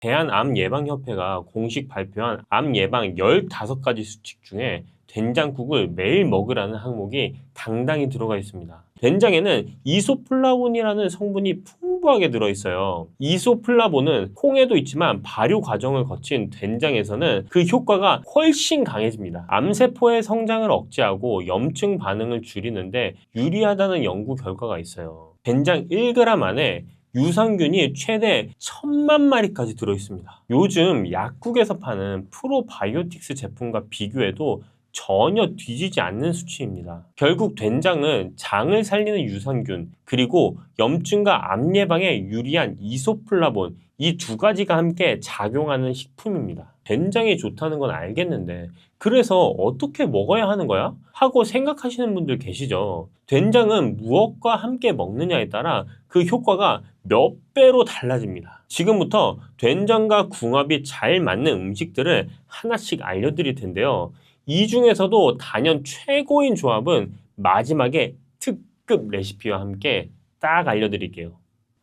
대한암예방협회가 공식 발표한 암 예방 15가지 수칙 중에 된장국을 매일 먹으라는 항목이 당당히 들어가 있습니다. 된장에는 이소플라본이라는 성분이 풍부하게 들어있어요. 이소플라본은 콩에도 있지만 발효 과정을 거친 된장에서는 그 효과가 훨씬 강해집니다. 암세포의 성장을 억제하고 염증 반응을 줄이는데 유리하다는 연구 결과가 있어요. 된장 1g 안에 유산균이 최대 1000만 마리까지 들어있습니다. 요즘 약국에서 파는 프로바이오틱스 제품과 비교해도 전혀 뒤지지 않는 수치입니다. 결국 된장은 장을 살리는 유산균, 그리고 염증과 암 예방에 유리한 이소플라본, 이 두 가지가 함께 작용하는 식품입니다. 된장이 좋다는 건 알겠는데 그래서 어떻게 먹어야 하는 거야? 하고 생각하시는 분들 계시죠? 된장은 무엇과 함께 먹느냐에 따라 그 효과가 몇 배로 달라집니다. 지금부터 된장과 궁합이 잘 맞는 음식들을 하나씩 알려드릴 텐데요. 이 중에서도 단연 최고인 조합은 마지막에 특급 레시피와 함께 딱 알려드릴게요.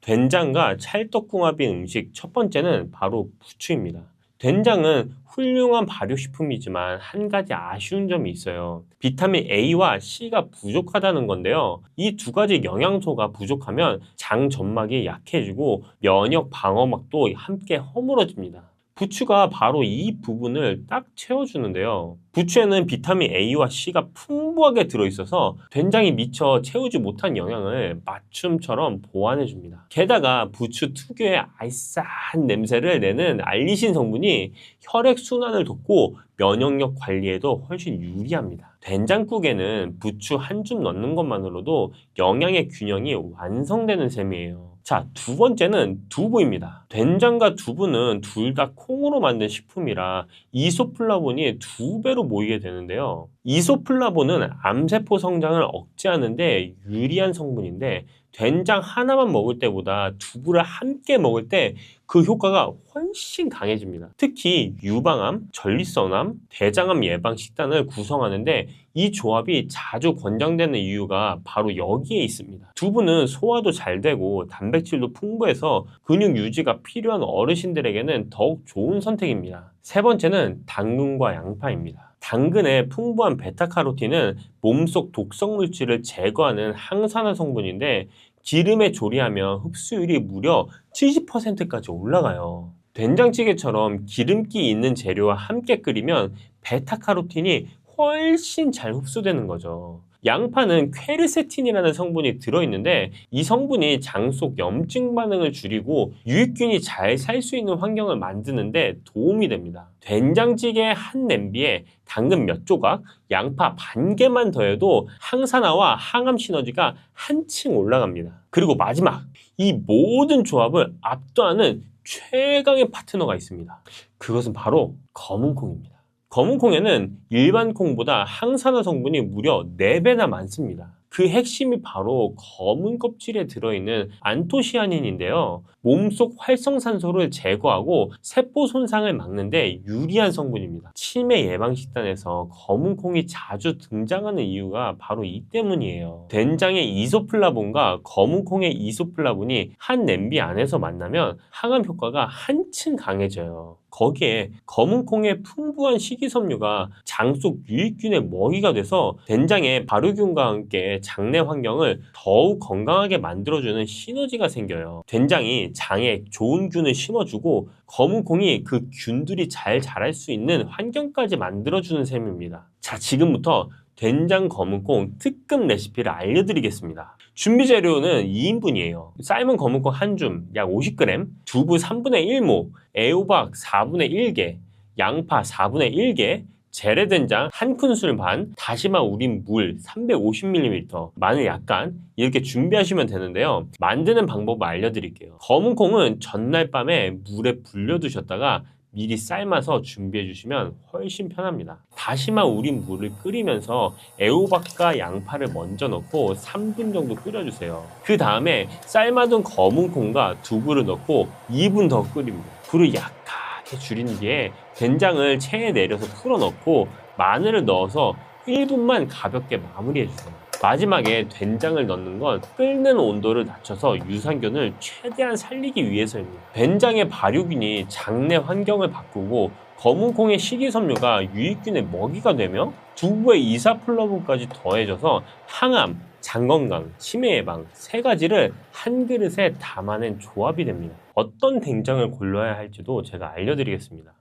된장과 찰떡궁합인 음식 첫 번째는 바로 부추입니다. 된장은 훌륭한 발효식품이지만 한 가지 아쉬운 점이 있어요. 비타민 A와 C가 부족하다는 건데요. 이 두 가지 영양소가 부족하면 장 점막이 약해지고 면역 방어막도 함께 허물어집니다. 부추가 바로 이 부분을 딱 채워주는데요. 부추에는 비타민 A와 C가 풍부하게 들어있어서 된장이 미처 채우지 못한 영양을 맞춤처럼 보완해줍니다. 게다가 부추 특유의 알싸한 냄새를 내는 알리신 성분이 혈액순환을 돕고 면역력 관리에도 훨씬 유리합니다. 된장국에는 부추 한 줌 넣는 것만으로도 영양의 균형이 완성되는 셈이에요. 자, 두 번째는 두부입니다. 된장과 두부는 둘 다 콩으로 만든 식품이라 이소플라본이 2배로 모이게 되는데요. 이소플라본은 암세포 성장을 억제하는데 유리한 성분인데 된장 하나만 먹을 때보다 두부를 함께 먹을 때 그 효과가 훨씬 강해집니다. 특히 유방암, 전립선암, 대장암 예방 식단을 구성하는데 이 조합이 자주 권장되는 이유가 바로 여기에 있습니다. 두부는 소화도 잘 되고 단백질도 풍부해서 근육 유지가 필요한 어르신들에게는 더욱 좋은 선택입니다. 세 번째는 당근과 양파입니다. 당근의 풍부한 베타카로틴은 몸속 독성 물질을 제거하는 항산화 성분인데 기름에 조리하면 흡수율이 무려 70%까지 올라가요. 된장찌개처럼 기름기 있는 재료와 함께 끓이면 베타카로틴이 훨씬 잘 흡수되는 거죠. 양파는 퀘르세틴이라는 성분이 들어있는데 이 성분이 장 속 염증 반응을 줄이고 유익균이 잘 살 수 있는 환경을 만드는데 도움이 됩니다. 된장찌개 한 냄비에 당근 몇 조각, 양파 반 개만 더해도 항산화와 항암 시너지가 한층 올라갑니다. 그리고 마지막, 이 모든 조합을 압도하는 최강의 파트너가 있습니다. 그것은 바로 검은콩입니다. 검은콩에는 일반 콩보다 항산화 성분이 무려 4배나 많습니다. 그 핵심이 바로 검은 껍질에 들어있는 안토시아닌인데요. 몸속 활성산소를 제거하고 세포 손상을 막는데 유리한 성분입니다. 치매 예방 식단에서 검은콩이 자주 등장하는 이유가 바로 이 때문이에요. 된장의 이소플라본과 검은콩의 이소플라본이 한 냄비 안에서 만나면 항암 효과가 한층 강해져요. 거기에 검은콩의 풍부한 식이섬유가 장 속 유익균의 먹이가 돼서 된장의 발효균과 함께 장내 환경을 더욱 건강하게 만들어주는 시너지가 생겨요. 된장이 장에 좋은 균을 심어주고 검은콩이 그 균들이 잘 자랄 수 있는 환경까지 만들어주는 셈입니다. 자, 지금부터 된장 검은콩 특급 레시피를 알려드리겠습니다. 준비 재료는 2인분이에요. 삶은 검은콩 한 줌, 약 50g, 두부 3분의 1모, 애호박 4분의 1개, 양파 4분의 1개, 재래된장 1큰술 반, 다시마 우린 물 350ml, 마늘 약간 이렇게 준비하시면 되는데요. 만드는 방법을 알려드릴게요. 검은콩은 전날 밤에 물에 불려두셨다가 미리 삶아서 준비해 주시면 훨씬 편합니다. 다시마 우린 물을 끓이면서 애호박과 양파를 먼저 넣고 3분 정도 끓여주세요. 그 다음에 삶아둔 검은콩과 두부를 넣고 2분 더 끓입니다. 불을 약하게 줄인 뒤에 된장을 체에 내려서 풀어 넣고 마늘을 넣어서 1분만 가볍게 마무리해 주세요. 마지막에 된장을 넣는 건 끓는 온도를 낮춰서 유산균을 최대한 살리기 위해서입니다. 된장의 발효균이 장내 환경을 바꾸고 검은콩의 식이섬유가 유익균의 먹이가 되며 두부의 이사플라본까지 더해져서 항암, 장건강, 치매 예방 세 가지를 한 그릇에 담아낸 조합이 됩니다. 어떤 된장을 골라야 할지도 제가 알려드리겠습니다.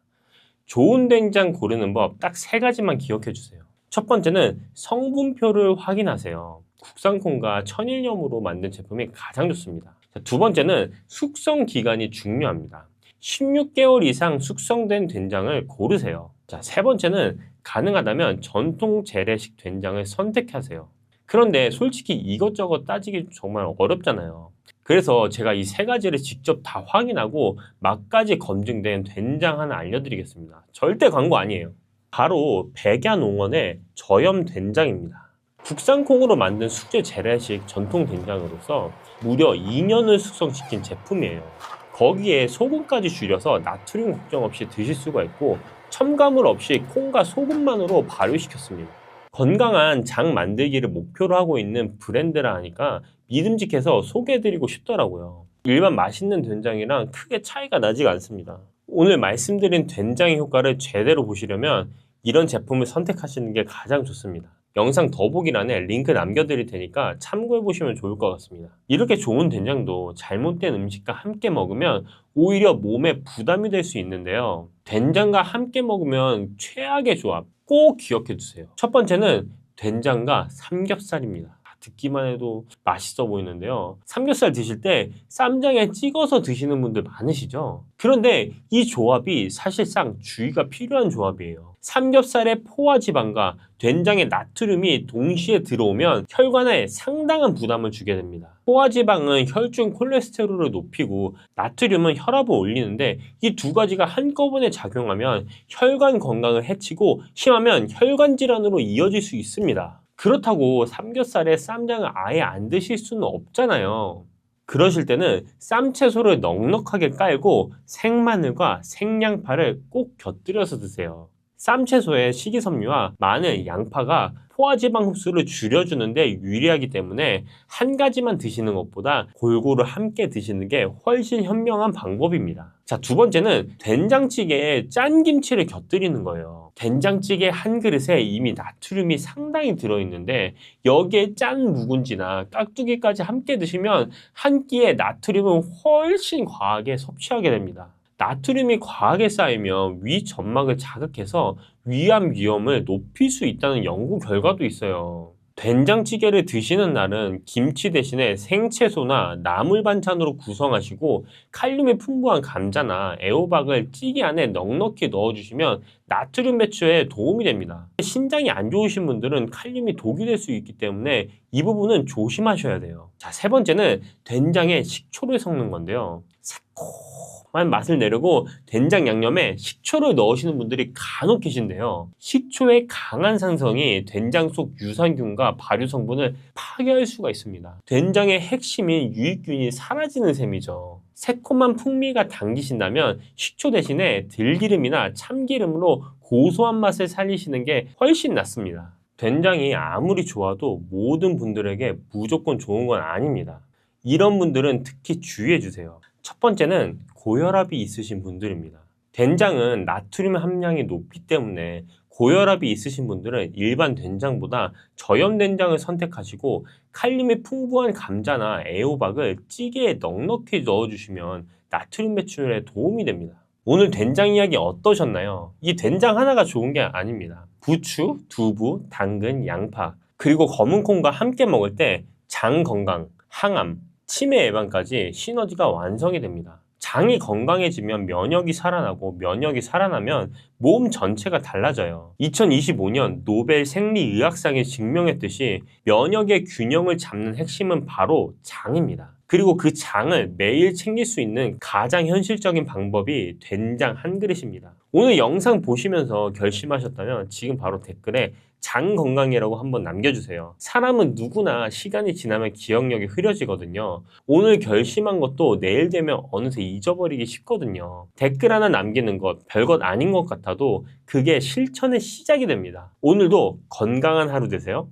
좋은 된장 고르는 법 딱 세 가지만 기억해 주세요. 첫 번째는 성분표를 확인하세요. 국산콩과 천일염으로 만든 제품이 가장 좋습니다. 두 번째는 숙성 기간이 중요합니다. 16개월 이상 숙성된 된장을 고르세요. 세 번째는 가능하다면 전통 재래식 된장을 선택하세요. 그런데 솔직히 이것저것 따지기 정말 어렵잖아요. 그래서 제가 이 세 가지를 직접 다 확인하고 맛까지 검증된 된장 하나 알려드리겠습니다. 절대 광고 아니에요. 바로 백야농원의 저염 된장입니다. 국산콩으로 만든 수제 재래식 전통 된장으로서 무려 2년을 숙성시킨 제품이에요. 거기에 소금까지 줄여서 나트륨 걱정 없이 드실 수가 있고 첨가물 없이 콩과 소금만으로 발효시켰습니다. 건강한 장 만들기를 목표로 하고 있는 브랜드라 하니까 믿음직해서 소개해드리고 싶더라고요. 일반 맛있는 된장이랑 크게 차이가 나지가 않습니다. 오늘 말씀드린 된장의 효과를 제대로 보시려면 이런 제품을 선택하시는 게 가장 좋습니다. 영상 더보기란에 링크 남겨드릴 테니까 참고해보시면 좋을 것 같습니다. 이렇게 좋은 된장도 잘못된 음식과 함께 먹으면 오히려 몸에 부담이 될 수 있는데요. 된장과 함께 먹으면 최악의 조합 꼭 기억해주세요. 첫 번째는 된장과 삼겹살입니다. 듣기만 해도 맛있어 보이는데요. 삼겹살 드실 때 쌈장에 찍어서 드시는 분들 많으시죠? 그런데 이 조합이 사실상 주의가 필요한 조합이에요. 삼겹살의 포화지방과 된장의 나트륨이 동시에 들어오면 혈관에 상당한 부담을 주게 됩니다. 포화지방은 혈중 콜레스테롤을 높이고 나트륨은 혈압을 올리는데 이 두 가지가 한꺼번에 작용하면 혈관 건강을 해치고 심하면 혈관 질환으로 이어질 수 있습니다. 그렇다고 삼겹살에 쌈장을 아예 안 드실 수는 없잖아요. 그러실 때는 쌈채소를 넉넉하게 깔고 생마늘과 생양파를 꼭 곁들여서 드세요. 쌈채소의 식이섬유와 마늘, 양파가 포화지방 흡수를 줄여주는데 유리하기 때문에 한 가지만 드시는 것보다 골고루 함께 드시는 게 훨씬 현명한 방법입니다. 자, 두 번째는 된장찌개에 짠 김치를 곁들이는 거예요. 된장찌개 한 그릇에 이미 나트륨이 상당히 들어있는데 여기에 짠 묵은지나 깍두기까지 함께 드시면 한 끼에 나트륨은 훨씬 과하게 섭취하게 됩니다. 나트륨이 과하게 쌓이면 위 점막을 자극해서 위암 위험을 높일 수 있다는 연구 결과도 있어요. 된장찌개를 드시는 날은 김치 대신에 생채소나 나물 반찬으로 구성하시고 칼륨이 풍부한 감자나 애호박을 찌개 안에 넉넉히 넣어주시면 나트륨 배출에 도움이 됩니다. 신장이 안 좋으신 분들은 칼륨이 독이 될 수 있기 때문에 이 부분은 조심하셔야 돼요. 자, 세 번째는 된장에 식초를 섞는 건데요. 새콤한 맛을 내려고 된장 양념에 식초를 넣으시는 분들이 간혹 계신데요. 식초의 강한 산성이 된장 속 유산균과 발효 성분을 파괴할 수가 있습니다. 된장의 핵심인 유익균이 사라지는 셈이죠. 새콤한 풍미가 당기신다면 식초 대신에 들기름이나 참기름으로 고소한 맛을 살리시는 게 훨씬 낫습니다. 된장이 아무리 좋아도 모든 분들에게 무조건 좋은 건 아닙니다. 이런 분들은 특히 주의해 주세요. 첫 번째는 고혈압이 있으신 분들입니다. 된장은 나트륨 함량이 높기 때문에 고혈압이 있으신 분들은 일반 된장보다 저염 된장을 선택하시고 칼륨이 풍부한 감자나 애호박을 찌개에 넉넉히 넣어주시면 나트륨 배출에 도움이 됩니다. 오늘 된장 이야기 어떠셨나요? 이 된장 하나가 좋은 게 아닙니다. 부추, 두부, 당근, 양파 그리고 검은콩과 함께 먹을 때 장 건강, 항암, 치매 예방까지 시너지가 완성이 됩니다. 장이 건강해지면 면역이 살아나고 면역이 살아나면 몸 전체가 달라져요. 2025년 노벨 생리의학상이 증명했듯이 면역의 균형을 잡는 핵심은 바로 장입니다. 그리고 그 장을 매일 챙길 수 있는 가장 현실적인 방법이 된장 한 그릇입니다. 오늘 영상 보시면서 결심하셨다면 지금 바로 댓글에 장 건강이라고 한번 남겨주세요. 사람은 누구나 시간이 지나면 기억력이 흐려지거든요. 오늘 결심한 것도 내일 되면 어느새 잊어버리기 쉽거든요. 댓글 하나 남기는 것 별것 아닌 것 같아도 그게 실천의 시작이 됩니다. 오늘도 건강한 하루 되세요.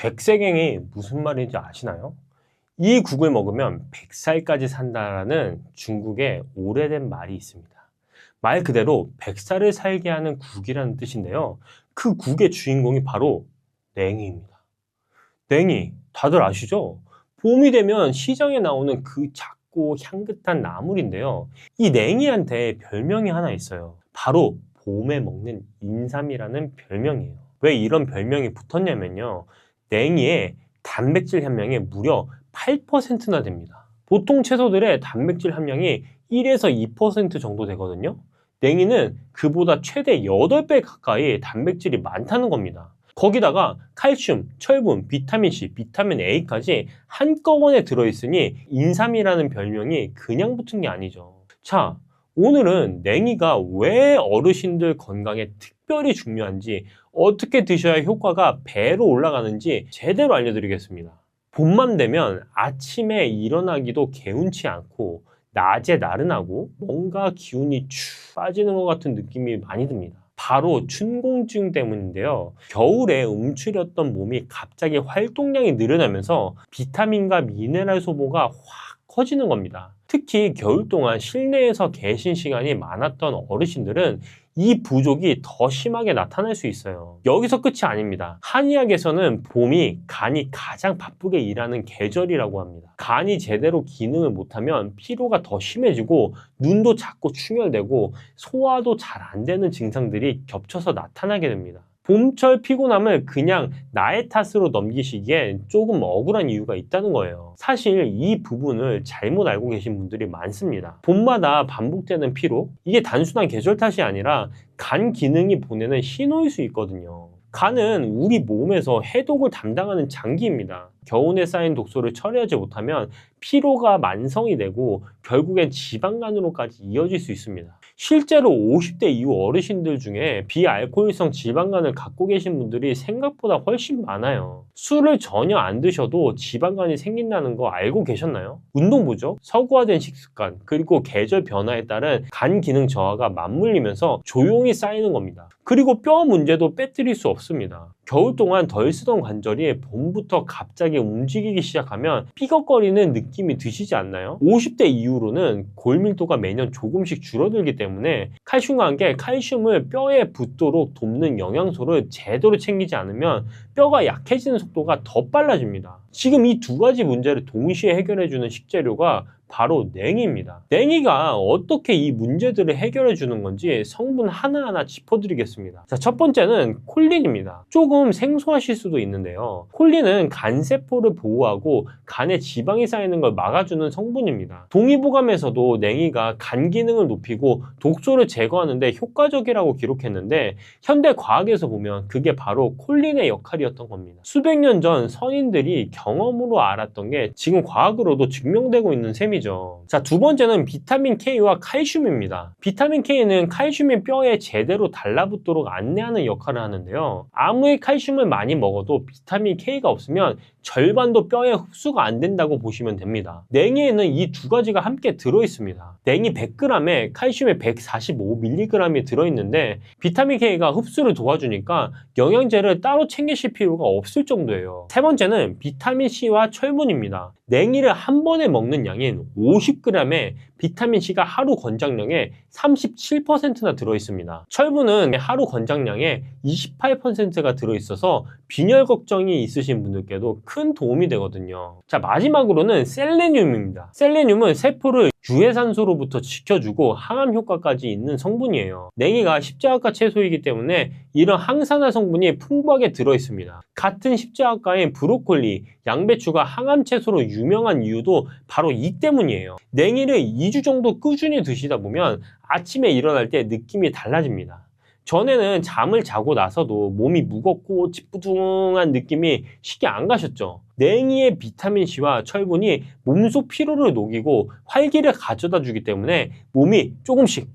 백색행이 무슨 말인지 아시나요? 이 국을 먹으면 100살까지 산다라는 중국의 오래된 말이 있습니다. 말 그대로 100살을 살게 하는 국이라는 뜻인데요. 그 국의 주인공이 바로 냉이입니다. 냉이, 다들 아시죠? 봄이 되면 시장에 나오는 그 작고 향긋한 나물인데요. 이 냉이한테 별명이 하나 있어요. 바로 봄에 먹는 인삼이라는 별명이에요. 왜 이런 별명이 붙었냐면요. 냉이의 단백질 함량이 무려 8%나 됩니다. 보통 채소들의 단백질 함량이 1에서 2% 정도 되거든요. 냉이는 그보다 최대 8배 가까이 단백질이 많다는 겁니다. 거기다가 칼슘, 철분, 비타민C, 비타민 A까지 한꺼번에 들어있으니 인삼이라는 별명이 그냥 붙은 게 아니죠. 자, 오늘은 냉이가 왜 어르신들 건강에 특별히 중요한지, 어떻게 드셔야 효과가 배로 올라가는지 제대로 알려드리겠습니다. 봄만 되면 아침에 일어나기도 개운치 않고 낮에 나른하고 뭔가 기운이 축 빠지는 것 같은 느낌이 많이 듭니다. 바로 춘공증 때문인데요. 겨울에 움츠렸던 몸이 갑자기 활동량이 늘어나면서 비타민과 미네랄 소모가 확 커지는 겁니다. 특히 겨울 동안 실내에서 계신 시간이 많았던 어르신들은 이 부족이 더 심하게 나타날 수 있어요. 여기서 끝이 아닙니다. 한의학에서는 봄이 간이 가장 바쁘게 일하는 계절이라고 합니다. 간이 제대로 기능을 못하면 피로가 더 심해지고 눈도 자꾸 충혈되고 소화도 잘 안 되는 증상들이 겹쳐서 나타나게 됩니다. 봄철 피곤함을 그냥 나의 탓으로 넘기시기엔 조금 억울한 이유가 있다는 거예요. 사실 이 부분을 잘못 알고 계신 분들이 많습니다. 봄마다 반복되는 피로, 이게 단순한 계절 탓이 아니라 간 기능이 보내는 신호일 수 있거든요. 간은 우리 몸에서 해독을 담당하는 장기입니다. 겨운에 쌓인 독소를 처리하지 못하면 피로가 만성이 되고 결국엔 지방간으로까지 이어질 수 있습니다. 실제로 50대 이후 어르신들 중에 비알코올성 지방간을 갖고 계신 분들이 생각보다 훨씬 많아요. 술을 전혀 안 드셔도 지방간이 생긴다는 거 알고 계셨나요? 운동 부족, 서구화된 식습관, 그리고 계절 변화에 따른 간 기능 저하가 맞물리면서 조용히 쌓이는 겁니다. 그리고 뼈 문제도 빼뜨릴 수 없습니다. 겨울 동안 덜 쓰던 관절이 봄부터 갑자기 움직이기 시작하면 삐걱거리는 느낌이 드시지 않나요? 50대 이후로는 골밀도가 매년 조금씩 줄어들기 때문에 칼슘과 함께 칼슘을 뼈에 붙도록 돕는 영양소를 제대로 챙기지 않으면 뼈가 약해지는 속도가 더 빨라집니다. 지금 이 두 가지 문제를 동시에 해결해주는 식재료가 바로 냉이입니다. 냉이가 어떻게 이 문제들을 해결해 주는 건지 성분 하나하나 짚어드리겠습니다. 자, 첫 번째는 콜린입니다. 조금 생소하실 수도 있는데요. 콜린은 간세포를 보호하고 간에 지방이 쌓이는 걸 막아주는 성분입니다. 동의보감에서도 냉이가 간 기능을 높이고 독소를 제거하는 데 효과적이라고 기록했는데 현대 과학에서 보면 그게 바로 콜린의 역할이었던 겁니다. 수백 년 전 선인들이 경험으로 알았던 게 지금 과학으로도 증명되고 있는 셈이죠. 자, 두 번째는 비타민 K와 칼슘입니다. 비타민 K는 칼슘이 뼈에 제대로 달라붙도록 안내하는 역할을 하는데요. 아무리 칼슘을 많이 먹어도 비타민 K가 없으면 절반도 뼈에 흡수가 안 된다고 보시면 됩니다. 냉이에는 이 두 가지가 함께 들어있습니다. 냉이 100g에 칼슘이 145mg이 들어있는데 비타민 K가 흡수를 도와주니까 영양제를 따로 챙기실 필요가 없을 정도예요. 세 번째는 비타민 C와 철분입니다. 냉이를 한 번에 먹는 양인 50g에 비타민C가 하루 권장량의 37%나 들어있습니다. 철분은 하루 권장량의 28%가 들어있어서 빈혈 걱정이 있으신 분들께도 큰 도움이 되거든요. 자, 마지막으로는 셀레늄입니다. 셀레늄은 세포를 유해산소로부터 지켜주고 항암 효과까지 있는 성분이에요. 냉이가 십자가과 채소이기 때문에 이런 항산화 성분이 풍부하게 들어있습니다. 같은 십자가과인 브로콜리, 양배추가 항암 채소로 유명한 이유도 바로 이 때문이에요. 냉이를 2주 정도 꾸준히 드시다 보면 아침에 일어날 때 느낌이 달라집니다. 전에는 잠을 자고 나서도 몸이 무겁고 찌뿌둥한 느낌이 쉽게 안 가셨죠? 냉이의 비타민C와 철분이 몸속 피로를 녹이고 활기를 가져다 주기 때문에 몸이 조금씩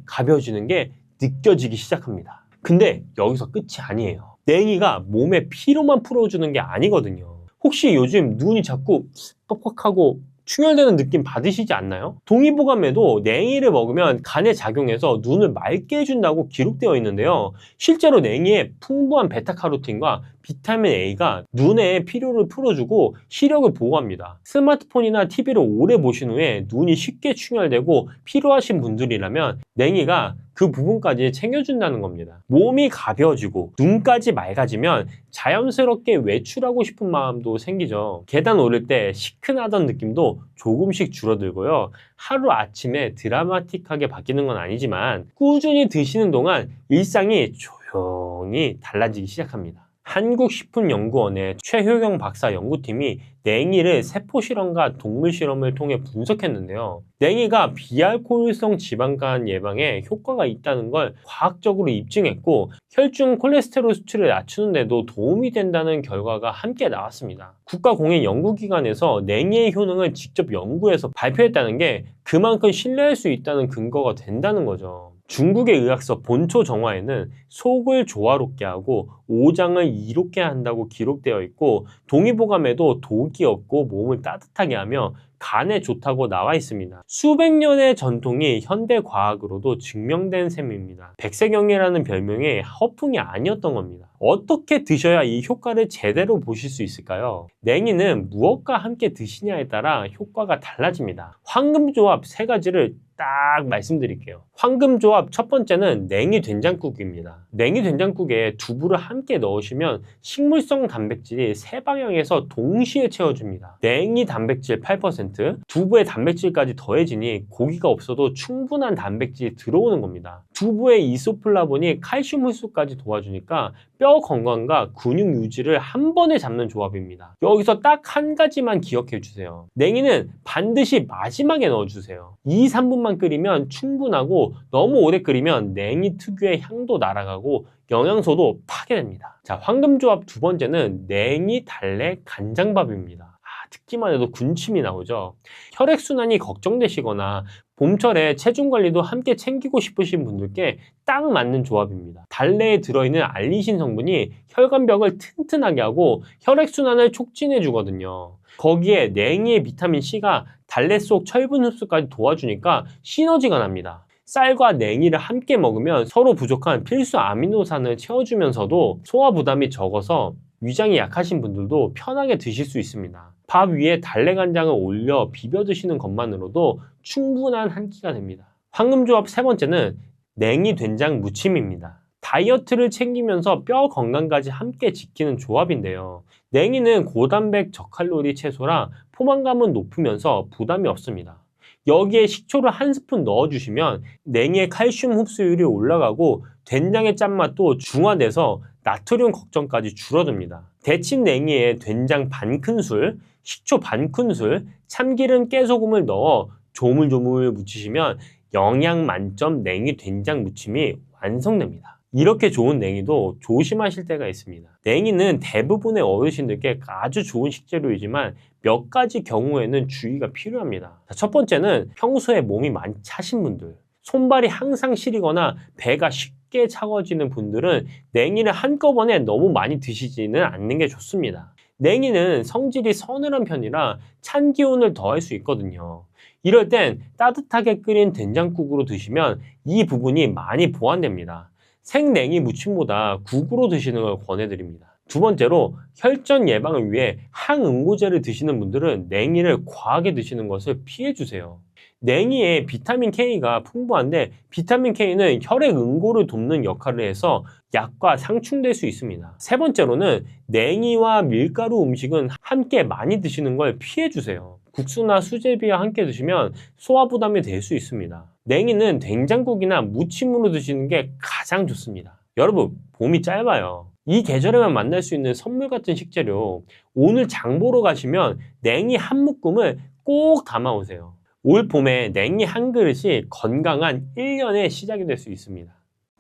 가벼워지는 게 느껴지기 시작합니다. 근데 여기서 끝이 아니에요. 냉이가 몸의 피로만 풀어주는 게 아니거든요. 혹시 요즘 눈이 자꾸 뻑뻑하고 충혈되는 느낌 받으시지 않나요? 동의보감에도 냉이를 먹으면 간에 작용해서 눈을 맑게 해준다고 기록되어 있는데요. 실제로 냉이에 풍부한 베타카로틴과 비타민 A가 눈의 피로를 풀어주고 시력을 보호합니다. 스마트폰이나 TV를 오래 보신 후에 눈이 쉽게 충혈되고 피로하신 분들이라면 냉이가 그 부분까지 챙겨준다는 겁니다. 몸이 가벼워지고 눈까지 맑아지면 자연스럽게 외출하고 싶은 마음도 생기죠. 계단 오를 때 시큰하던 느낌도 조금씩 줄어들고요. 하루 아침에 드라마틱하게 바뀌는 건 아니지만 꾸준히 드시는 동안 일상이 조용히 달라지기 시작합니다. 한국식품연구원의 최효경 박사 연구팀이 냉이를 세포실험과 동물실험을 통해 분석했는데요. 냉이가 비알코올성 지방간 예방에 효과가 있다는 걸 과학적으로 입증했고 혈중 콜레스테롤 수치를 낮추는 데도 도움이 된다는 결과가 함께 나왔습니다. 국가공익연구기관에서 냉이의 효능을 직접 연구해서 발표했다는 게 그만큼 신뢰할 수 있다는 근거가 된다는 거죠. 중국의 의학서 본초 정화에는 속을 조화롭게 하고 오장을 이롭게 한다고 기록되어 있고 동의보감에도 독이 없고 몸을 따뜻하게 하며 간에 좋다고 나와 있습니다. 수백 년의 전통이 현대 과학으로도 증명된 셈입니다. 백색영이라는 별명이 허풍이 아니었던 겁니다. 어떻게 드셔야 이 효과를 제대로 보실 수 있을까요? 냉이는 무엇과 함께 드시냐에 따라 효과가 달라집니다. 황금조합 세 가지를 딱 말씀드릴게요. 황금조합 첫 번째는 냉이 된장국입니다. 냉이 된장국에 두부를 함께 넣으시면 식물성 단백질이 세 방향에서 동시에 채워줍니다. 냉이 단백질 8%, 두부의 단백질까지 더해지니 고기가 없어도 충분한 단백질이 들어오는 겁니다. 두부의 이소플라본이 칼슘 흡수까지 도와주니까 뼈 건강과 근육 유지를 한 번에 잡는 조합입니다. 여기서 딱 한 가지만 기억해 주세요. 냉이는 반드시 마지막에 넣어주세요. 2, 3분만 끓이면 충분하고 너무 오래 끓이면 냉이 특유의 향도 날아가고 영양소도 파괴됩니다. 자, 황금조합 두 번째는 냉이 달래 간장밥입니다. 듣기만 해도 군침이 나오죠. 혈액순환이 걱정되시거나 봄철에 체중 관리도 함께 챙기고 싶으신 분들께 딱 맞는 조합입니다. 달래에 들어있는 알리신 성분이 혈관벽을 튼튼하게 하고 혈액순환을 촉진해 주거든요. 거기에 냉이의 비타민C가 달래 속 철분 흡수까지 도와주니까 시너지가 납니다. 쌀과 냉이를 함께 먹으면 서로 부족한 필수 아미노산을 채워주면서도 소화 부담이 적어서 위장이 약하신 분들도 편하게 드실 수 있습니다. 밥 위에 달래간장을 올려 비벼 드시는 것만으로도 충분한 한 끼가 됩니다. 황금조합 세 번째는 냉이 된장 무침입니다. 다이어트를 챙기면서 뼈 건강까지 함께 지키는 조합인데요. 냉이는 고단백 저칼로리 채소라 포만감은 높으면서 부담이 없습니다. 여기에 식초를 한 스푼 넣어주시면 냉이의 칼슘 흡수율이 올라가고 된장의 짠맛도 중화돼서 나트륨 걱정까지 줄어듭니다. 데친 냉이에 된장 반 큰술, 식초 반 큰술, 참기름 깨소금을 넣어 조물조물 무치시면 영양 만점 냉이 된장 무침이 완성됩니다. 이렇게 좋은 냉이도 조심하실 때가 있습니다. 냉이는 대부분의 어르신들께 아주 좋은 식재료이지만 몇 가지 경우에는 주의가 필요합니다. 첫 번째는 평소에 몸이 많이 차신 분들, 손발이 항상 시리거나 배가 쉽게 차가워지는 분들은 냉이를 한꺼번에 너무 많이 드시지는 않는 게 좋습니다. 냉이는 성질이 서늘한 편이라 찬 기운을 더할 수 있거든요. 이럴 땐 따뜻하게 끓인 된장국으로 드시면 이 부분이 많이 보완됩니다. 생냉이 무침보다 국으로 드시는 걸 권해드립니다. 두 번째로 혈전 예방을 위해 항응고제를 드시는 분들은 냉이를 과하게 드시는 것을 피해주세요. 냉이에 비타민 K가 풍부한데 비타민 K는 혈액 응고를 돕는 역할을 해서 약과 상충될 수 있습니다. 세 번째로는 냉이와 밀가루 음식은 함께 많이 드시는 걸 피해주세요. 국수나 수제비와 함께 드시면 소화 부담이 될 수 있습니다. 냉이는 된장국이나 무침으로 드시는 게 가장 좋습니다. 여러분, 봄이 짧아요. 이 계절에만 만날 수 있는 선물 같은 식재료, 오늘 장 보러 가시면 냉이 한 묶음을 꼭 담아오세요. 올 봄에 냉이 한 그릇이 건강한 1년의 시작이 될 수 있습니다.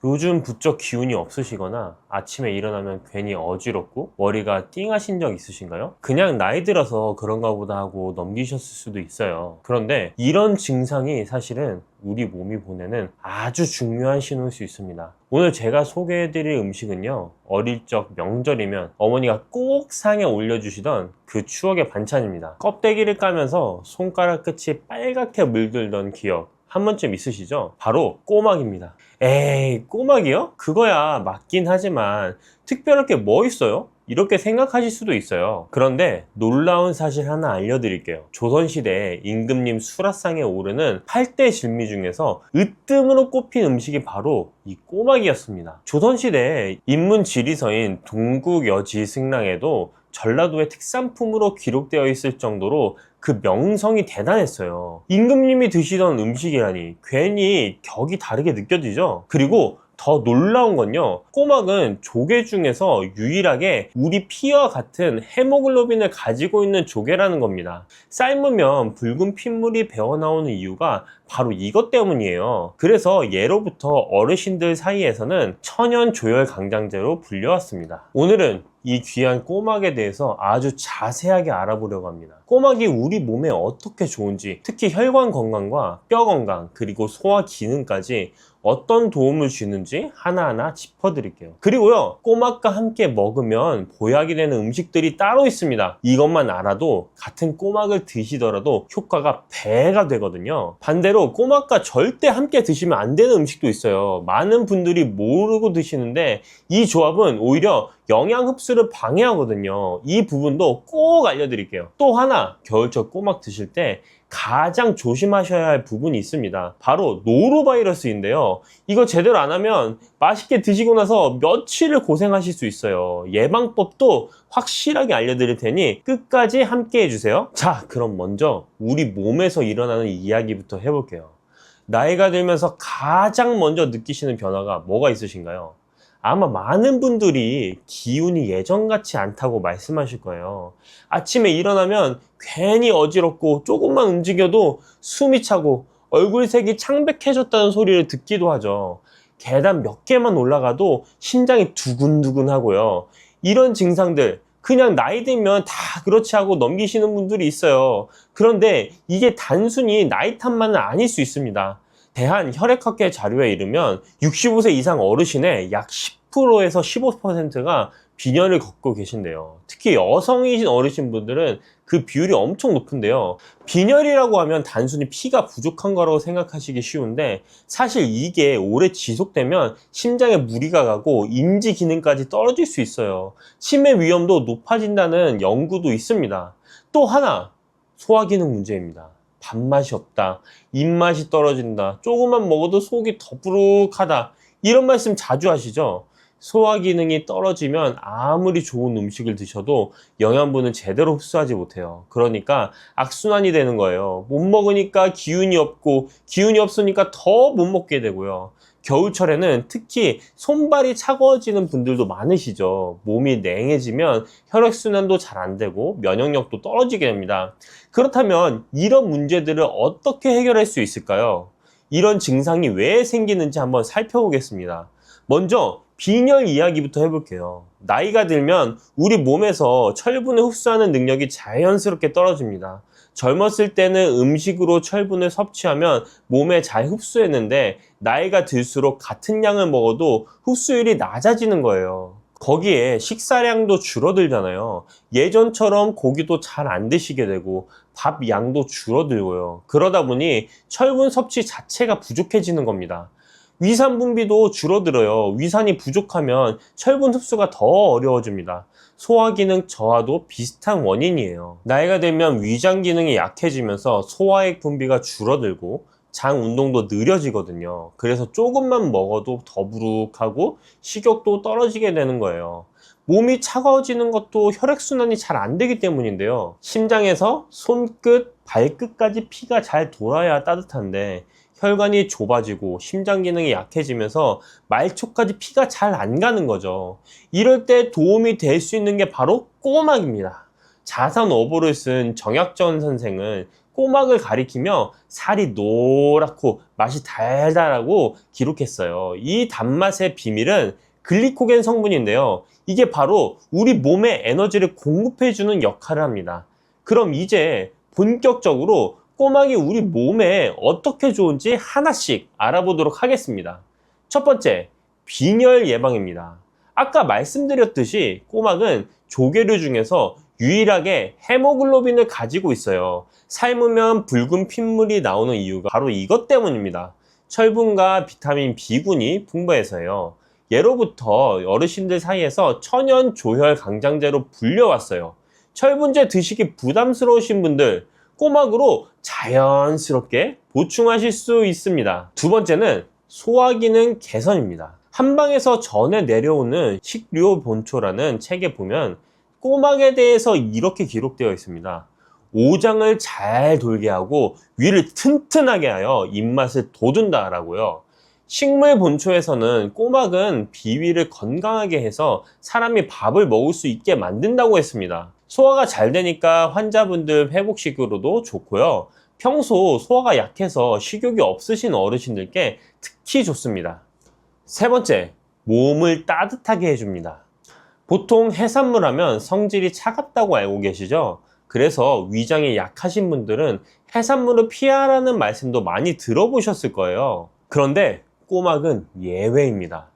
요즘 부쩍 기운이 없으시거나 아침에 일어나면 괜히 어지럽고 머리가 띵하신 적 있으신가요? 그냥 나이 들어서 그런가 보다 하고 넘기셨을 수도 있어요. 그런데 이런 증상이 사실은 우리 몸이 보내는 아주 중요한 신호일 수 있습니다. 오늘 제가 소개해드릴 음식은요, 어릴 적 명절이면 어머니가 꼭 상에 올려주시던 그 추억의 반찬입니다. 껍데기를 까면서 손가락 끝이 빨갛게 물들던 기억 한 번쯤 있으시죠? 바로 꼬막입니다. 에이, 꼬막이요? 그거야 맞긴 하지만 특별할 게 뭐 있어요? 이렇게 생각하실 수도 있어요. 그런데 놀라운 사실 하나 알려드릴게요. 조선시대에 임금님 수라상에 오르는 8대 진미 중에서 으뜸으로 꼽힌 음식이 바로 이 꼬막이었습니다. 조선시대에 인문 지리서인 동국여지승랑에도 전라도의 특산품으로 기록되어 있을 정도로 그 명성이 대단했어요. 임금님이 드시던 음식이라니 괜히 격이 다르게 느껴지죠? 그리고 더 놀라운 건요, 꼬막은 조개 중에서 유일하게 우리 피와 같은 헤모글로빈을 가지고 있는 조개라는 겁니다. 삶으면 붉은 핏물이 배어나오는 이유가 바로 이것 때문이에요. 그래서 예로부터 어르신들 사이에서는 천연 조혈 강장제로 불려왔습니다. 오늘은 이 귀한 꼬막에 대해서 아주 자세하게 알아보려고 합니다. 꼬막이 우리 몸에 어떻게 좋은지, 특히 혈관 건강과 뼈 건강, 그리고 소화 기능까지 어떤 도움을 주는지 하나하나 짚어드릴게요. 그리고요, 꼬막과 함께 먹으면 보약이 되는 음식들이 따로 있습니다. 이것만 알아도 같은 꼬막을 드시더라도 효과가 배가 되거든요. 반대로 꼬막과 절대 함께 드시면 안 되는 음식도 있어요. 많은 분들이 모르고 드시는데 이 조합은 오히려 영양 흡수를 방해하거든요. 이 부분도 꼭 알려드릴게요. 또 하나, 겨울철 꼬막 드실 때 가장 조심하셔야 할 부분이 있습니다. 바로 노로바이러스인데요. 이거 제대로 안 하면 맛있게 드시고 나서 며칠을 고생하실 수 있어요. 예방법도 확실하게 알려드릴 테니 끝까지 함께 해주세요. 자, 그럼 먼저 우리 몸에서 일어나는 이야기부터 해볼게요. 나이가 들면서 가장 먼저 느끼시는 변화가 뭐가 있으신가요? 아마 많은 분들이 기운이 예전 같지 않다고 말씀하실 거예요. 아침에 일어나면 괜히 어지럽고 조금만 움직여도 숨이 차고 얼굴색이 창백해졌다는 소리를 듣기도 하죠. 계단 몇 개만 올라가도 심장이 두근두근 하고요. 이런 증상들 그냥 나이 들면 다 그렇지 하고 넘기시는 분들이 있어요. 그런데 이게 단순히 나이 탓만은 아닐 수 있습니다. 대한혈액학회 자료에 의르면 65세 이상 어르신의 약 10%에서 15%가 빈혈을 겪고 계신데요. 특히 여성이신 어르신분들은 그 비율이 엄청 높은데요. 빈혈이라고 하면 단순히 피가 부족한 거라고 생각하시기 쉬운데 사실 이게 오래 지속되면 심장에 무리가 가고 인지 기능까지 떨어질 수 있어요. 치매 위험도 높아진다는 연구도 있습니다. 또 하나, 소화기능 문제입니다. 밥맛이 없다, 입맛이 떨어진다, 조금만 먹어도 속이 더부룩하다, 이런 말씀 자주 하시죠? 소화 기능이 떨어지면 아무리 좋은 음식을 드셔도 영양분을 제대로 흡수하지 못해요. 그러니까 악순환이 되는 거예요. 못 먹으니까 기운이 없고 기운이 없으니까 더 못 먹게 되고요. 겨울철에는 특히 손발이 차가워지는 분들도 많으시죠. 몸이 냉해지면 혈액순환도 잘 안 되고 면역력도 떨어지게 됩니다. 그렇다면 이런 문제들을 어떻게 해결할 수 있을까요? 이런 증상이 왜 생기는지 한번 살펴보겠습니다. 먼저 빈혈 이야기부터 해볼게요. 나이가 들면 우리 몸에서 철분을 흡수하는 능력이 자연스럽게 떨어집니다. 젊었을 때는 음식으로 철분을 섭취하면 몸에 잘 흡수했는데 나이가 들수록 같은 양을 먹어도 흡수율이 낮아지는 거예요. 거기에 식사량도 줄어들잖아요. 예전처럼 고기도 잘 안 드시게 되고 밥 양도 줄어들고요. 그러다 보니 철분 섭취 자체가 부족해지는 겁니다. 위산 분비도 줄어들어요. 위산이 부족하면 철분 흡수가 더 어려워집니다. 소화 기능 저하도 비슷한 원인이에요. 나이가 들면 위장 기능이 약해지면서 소화액 분비가 줄어들고 장 운동도 느려지거든요. 그래서 조금만 먹어도 더부룩하고 식욕도 떨어지게 되는 거예요. 몸이 차가워지는 것도 혈액순환이 잘 안 되기 때문인데요. 심장에서 손끝, 발끝까지 피가 잘 돌아야 따뜻한데 혈관이 좁아지고 심장 기능이 약해지면서 말초까지 피가 잘 안 가는 거죠. 이럴 때 도움이 될 수 있는 게 바로 꼬막입니다. 자산 어보를 쓴 정약전 선생은 꼬막을 가리키며 살이 노랗고 맛이 달달하고 기록했어요. 이 단맛의 비밀은 글리코겐 성분인데요. 이게 바로 우리 몸에 에너지를 공급해주는 역할을 합니다. 그럼 이제 본격적으로 꼬막이 우리 몸에 어떻게 좋은지 하나씩 알아보도록 하겠습니다. 첫 번째, 빈혈 예방입니다. 아까 말씀드렸듯이 꼬막은 조개류 중에서 유일하게 헤모글로빈을 가지고 있어요. 삶으면 붉은 핏물이 나오는 이유가 바로 이것 때문입니다. 철분과 비타민 B군이 풍부해서요. 예로부터 어르신들 사이에서 천연 조혈 강장제로 불려왔어요. 철분제 드시기 부담스러우신 분들, 꼬막으로 자연스럽게 보충하실 수 있습니다. 두 번째는 소화기능 개선입니다. 한방에서 전해 내려오는 식료본초라는 책에 보면 꼬막에 대해서 이렇게 기록되어 있습니다. 오장을 잘 돌게 하고 위를 튼튼하게 하여 입맛을 돋운다 라고요. 식물 본초에서는 꼬막은 비위를 건강하게 해서 사람이 밥을 먹을 수 있게 만든다고 했습니다. 소화가 잘 되니까 환자분들 회복식으로도 좋고요. 평소 소화가 약해서 식욕이 없으신 어르신들께 특히 좋습니다. 세 번째, 몸을 따뜻하게 해줍니다. 보통 해산물 하면 성질이 차갑다고 알고 계시죠? 그래서 위장이 약하신 분들은 해산물을 피하라는 말씀도 많이 들어보셨을 거예요. 그런데 꼬막은 예외입니다.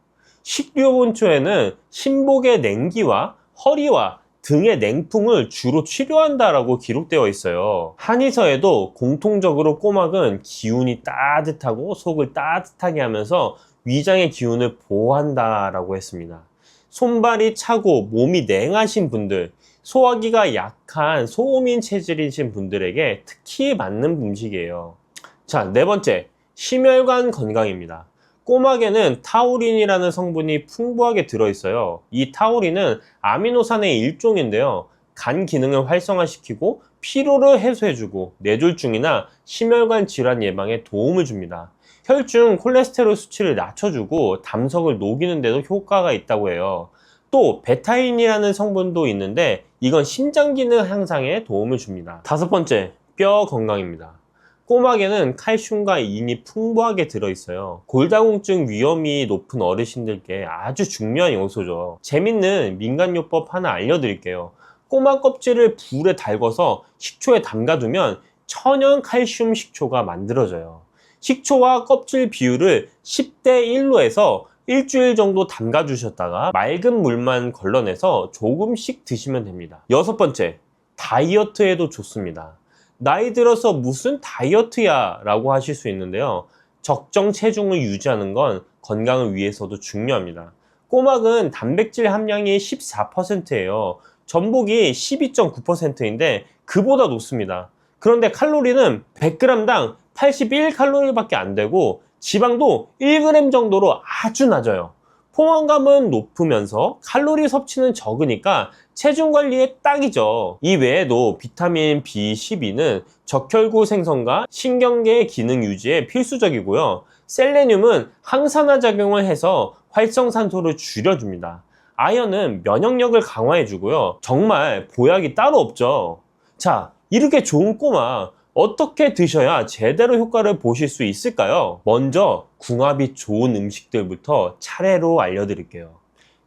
식료본초에는 신복의 냉기와 허리와 등의 냉풍을 주로 치료한다라고 기록되어 있어요. 한의서에도 공통적으로 꼬막은 기운이 따뜻하고 속을 따뜻하게 하면서 위장의 기운을 보호한다라고 했습니다. 손발이 차고 몸이 냉하신 분들, 소화기가 약한 소음인 체질이신 분들에게 특히 맞는 음식이에요. 자, 네 번째, 심혈관 건강입니다. 꼬막에는 타우린이라는 성분이 풍부하게 들어있어요. 이 타우린은 아미노산의 일종인데요. 간 기능을 활성화시키고 피로를 해소해주고 뇌졸중이나 심혈관 질환 예방에 도움을 줍니다. 혈중 콜레스테롤 수치를 낮춰주고 담석을 녹이는 데도 효과가 있다고 해요. 또 베타인이라는 성분도 있는데 이건 심장 기능 향상에 도움을 줍니다. 다섯 번째, 뼈 건강입니다. 꼬막에는 칼슘과 인이 풍부하게 들어있어요. 골다공증 위험이 높은 어르신들께 아주 중요한 요소죠. 재밌는 민간요법 하나 알려드릴게요. 꼬막 껍질을 불에 달궈서 식초에 담가두면 천연 칼슘 식초가 만들어져요. 식초와 껍질 비율을 10대 1로 해서 일주일 정도 담가주셨다가 맑은 물만 걸러내서 조금씩 드시면 됩니다. 여섯 번째, 다이어트에도 좋습니다. 나이 들어서 무슨 다이어트야 라고 하실 수 있는데요. 적정 체중을 유지하는 건 건강을 위해서도 중요합니다. 꼬막은 단백질 함량이 14%예요. 전복이 12.9%인데 그보다 높습니다. 그런데 칼로리는 100g당 81칼로리밖에 안 되고 지방도 1g 정도로 아주 낮아요. 포만감은 높으면서 칼로리 섭취는 적으니까 체중 관리에 딱이죠. 이 외에도 비타민 B12는 적혈구 생성과 신경계 기능 유지에 필수적이고요. 셀레늄은 항산화 작용을 해서 활성산소를 줄여줍니다. 아연은 면역력을 강화해주고요. 정말 보약이 따로 없죠. 자, 이렇게 좋은 꼬막 어떻게 드셔야 제대로 효과를 보실 수 있을까요? 먼저 궁합이 좋은 음식들부터 차례로 알려드릴게요.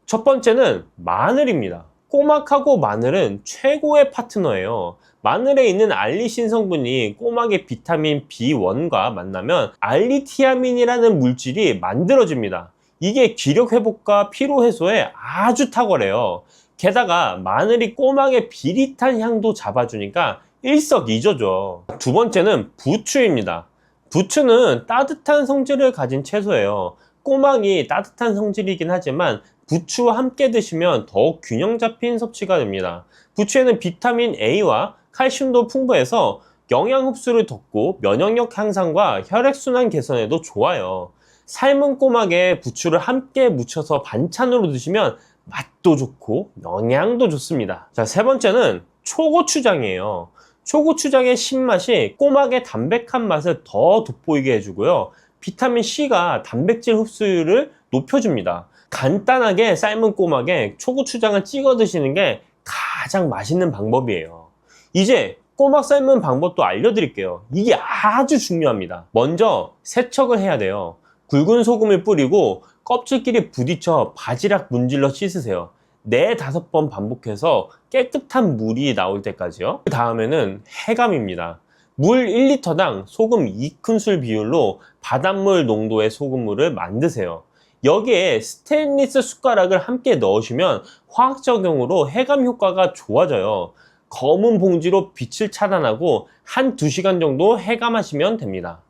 첫 번째는 마늘입니다. 꼬막하고 마늘은 최고의 파트너예요. 마늘에 있는 알리신 성분이 꼬막의 비타민 B1과 만나면 알리티아민이라는 물질이 만들어집니다. 이게 기력 회복과 피로 해소에 아주 탁월해요. 게다가 마늘이 꼬막의 비릿한 향도 잡아주니까 일석이조죠. 두 번째는 부추입니다. 부추는 따뜻한 성질을 가진 채소예요. 꼬막이 따뜻한 성질이긴 하지만 부추와 함께 드시면 더욱 균형 잡힌 섭취가 됩니다. 부추에는 비타민 A와 칼슘도 풍부해서 영양 흡수를 돋고 면역력 향상과 혈액순환 개선에도 좋아요. 삶은 꼬막에 부추를 함께 묻혀서 반찬으로 드시면 맛도 좋고 영양도 좋습니다. 자, 세 번째는 초고추장이에요. 초고추장의 신맛이 꼬막의 담백한 맛을 더 돋보이게 해주고요. 비타민C가 단백질 흡수율을 높여줍니다. 간단하게 삶은 꼬막에 초고추장을 찍어 드시는 게 가장 맛있는 방법이에요. 이제 꼬막 삶는 방법도 알려드릴게요. 이게 아주 중요합니다. 먼저 세척을 해야 돼요. 굵은 소금을 뿌리고 껍질끼리 부딪혀 바지락 문질러 씻으세요. 4-5번 반복해서 깨끗한 물이 나올 때까지요. 그 다음에는 해감입니다. 물 1리터당 소금 2큰술 비율로 바닷물 농도의 소금물을 만드세요. 여기에 스테인리스 숟가락을 함께 넣으시면 화학적용으로 해감 효과가 좋아져요. 검은 봉지로 빛을 차단하고 1-2시간 정도 해감하시면 됩니다.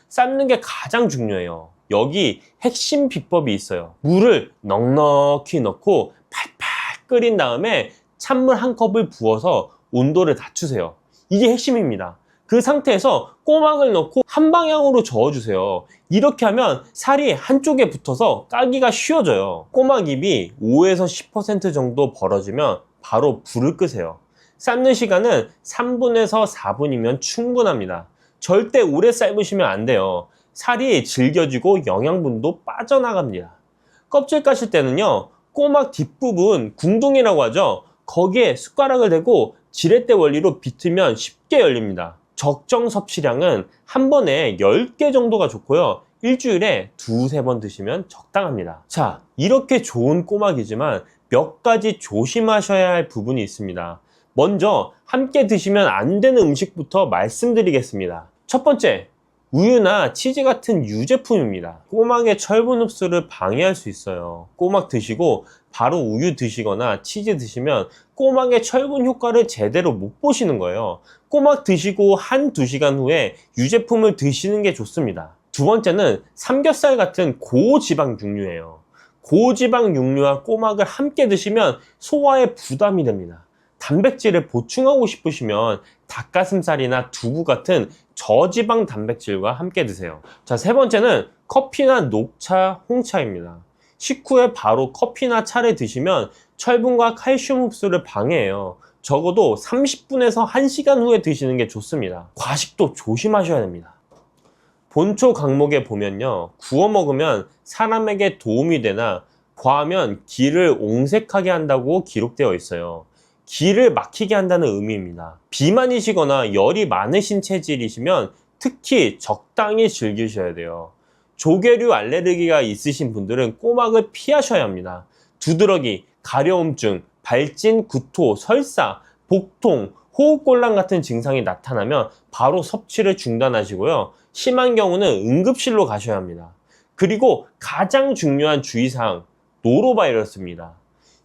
삶는 게 가장 중요해요. 여기 핵심 비법이 있어요. 물을 넉넉히 넣고 팔팔 끓인 다음에 찬물 한 컵을 부어서 온도를 낮추세요. 이게 핵심입니다. 그 상태에서 꼬막을 넣고 한 방향으로 저어주세요. 이렇게 하면 살이 한쪽에 붙어서 까기가 쉬워져요. 꼬막잎이 5에서 10% 정도 벌어지면 바로 불을 끄세요. 삶는 시간은 3분에서 4분이면 충분합니다. 절대 오래 삶으시면 안 돼요. 살이 질겨지고 영양분도 빠져나갑니다. 껍질 까실 때는요, 꼬막 뒷부분 궁둥이라고 하죠. 거기에 숟가락을 대고 지렛대 원리로 비틀면 쉽게 열립니다. 적정 섭취량은 한 번에 10개 정도가 좋고요. 일주일에 2~3번 드시면 적당합니다. 자, 이렇게 좋은 꼬막이지만 몇 가지 조심하셔야 할 부분이 있습니다. 먼저 함께 드시면 안 되는 음식부터 말씀드리겠습니다. 첫 번째, 우유나 치즈 같은 유제품입니다. 꼬막의 철분 흡수를 방해할 수 있어요. 꼬막 드시고 바로 우유 드시거나 치즈 드시면 꼬막의 철분 효과를 제대로 못 보시는 거예요. 꼬막 드시고 1~2시간 후에 유제품을 드시는 게 좋습니다. 두 번째는 삼겹살 같은 고지방 육류예요. 고지방 육류와 꼬막을 함께 드시면 소화에 부담이 됩니다. 단백질을 보충하고 싶으시면 닭가슴살이나 두부 같은 저지방 단백질과 함께 드세요. 자, 세 번째는 커피나 녹차, 홍차입니다. 식후에 바로 커피나 차를 드시면 철분과 칼슘 흡수를 방해해요. 적어도 30분에서 1시간 후에 드시는 게 좋습니다. 과식도 조심하셔야 됩니다. 본초 강목에 보면요, 구워 먹으면 사람에게 도움이 되나 과하면 기를 옹색하게 한다고 기록되어 있어요. 기를 막히게 한다는 의미입니다. 비만이시거나 열이 많으신 체질이시면 특히 적당히 즐기셔야 돼요. 조개류 알레르기가 있으신 분들은 꼬막을 피하셔야 합니다. 두드러기, 가려움증, 발진, 구토, 설사, 복통, 호흡곤란 같은 증상이 나타나면 바로 섭취를 중단하시고요. 심한 경우는 응급실로 가셔야 합니다. 그리고 가장 중요한 주의사항, 노로바이러스입니다.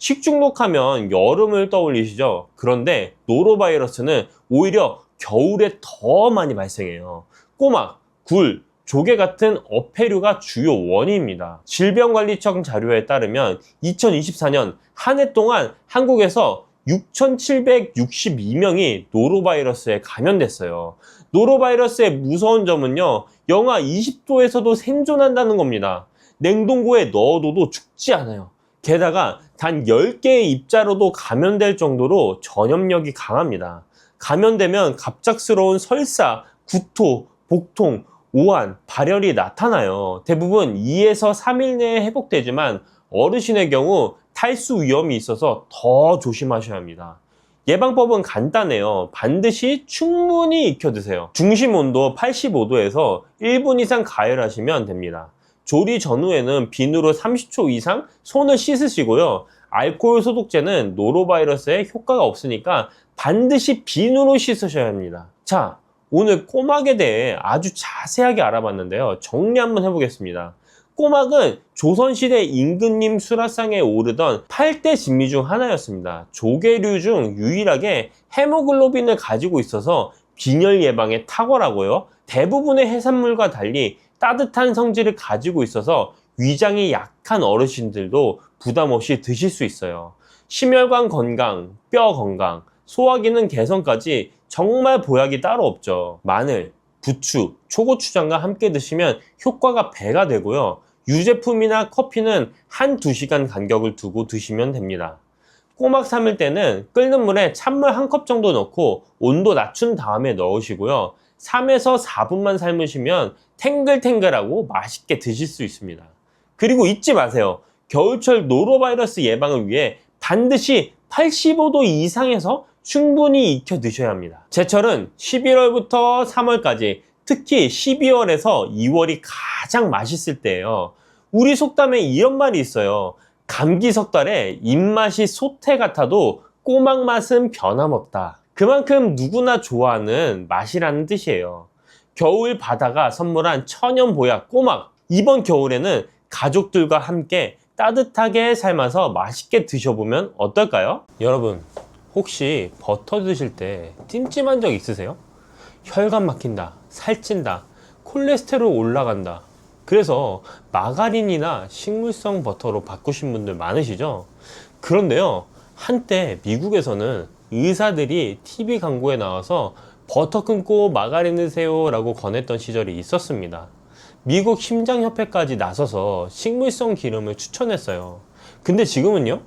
식중독하면 여름을 떠올리시죠? 그런데 노로바이러스는 오히려 겨울에 더 많이 발생해요. 꼬막, 굴, 조개 같은 어패류가 주요 원인입니다. 질병관리청 자료에 따르면 2024년 한 해 동안 한국에서 6,762명이 노로바이러스에 감염됐어요. 노로바이러스의 무서운 점은요, 영하 20도에서도 생존한다는 겁니다. 냉동고에 넣어둬도 죽지 않아요. 게다가 단 10개의 입자로도 감염될 정도로 전염력이 강합니다. 감염되면 갑작스러운 설사, 구토, 복통, 오한, 발열이 나타나요. 대부분 2에서 3일 내에 회복되지만 어르신의 경우 탈수 위험이 있어서 더 조심하셔야 합니다. 예방법은 간단해요. 반드시 충분히 익혀 드세요. 중심 온도 85도에서 1분 이상 가열하시면 됩니다. 조리 전후에는 비누로 30초 이상 손을 씻으시고요. 알코올 소독제는 노로바이러스에 효과가 없으니까 반드시 비누로 씻으셔야 합니다. 자, 오늘 꼬막에 대해 아주 자세하게 알아봤는데요. 정리 한번 해보겠습니다. 꼬막은 조선시대 임금님 수라상에 오르던 8대 진미 중 하나였습니다. 조개류 중 유일하게 헤모글로빈을 가지고 있어서 빈혈 예방에 탁월하고요. 대부분의 해산물과 달리 따뜻한 성질을 가지고 있어서 위장이 약한 어르신들도 부담 없이 드실 수 있어요. 심혈관 건강, 뼈 건강, 소화기능 개선까지 정말 보약이 따로 없죠. 마늘, 부추, 초고추장과 함께 드시면 효과가 배가 되고요. 유제품이나 커피는 1~2시간 간격을 두고 드시면 됩니다. 꼬막 삶을 때는 끓는 물에 찬물 1컵 정도 넣고 온도 낮춘 다음에 넣으시고요. 3에서 4분만 삶으시면 탱글탱글하고 맛있게 드실 수 있습니다. 그리고 잊지 마세요. 겨울철 노로바이러스 예방을 위해 반드시 85도 이상에서 충분히 익혀 드셔야 합니다. 제철은 11월부터 3월까지, 특히 12월에서 2월이 가장 맛있을 때예요. 우리 속담에 이런 말이 있어요. 감기 석 달에 입맛이 소태 같아도 꼬막 맛은 변함없다. 그만큼 누구나 좋아하는 맛이라는 뜻이에요. 겨울 바다가 선물한 천연 보약 꼬막, 이번 겨울에는 가족들과 함께 따뜻하게 삶아서 맛있게 드셔보면 어떨까요? 여러분, 혹시 버터 드실 때 찜찜한 적 있으세요? 혈관 막힌다, 살찐다, 콜레스테롤 올라간다, 그래서 마가린이나 식물성 버터로 바꾸신 분들 많으시죠? 그런데요, 한때 미국에서는 의사들이 TV 광고에 나와서 버터 끊고 마가린 드세요 라고 권했던 시절이 있었습니다. 미국 심장협회까지 나서서 식물성 기름을 추천했어요. 근데 지금은요?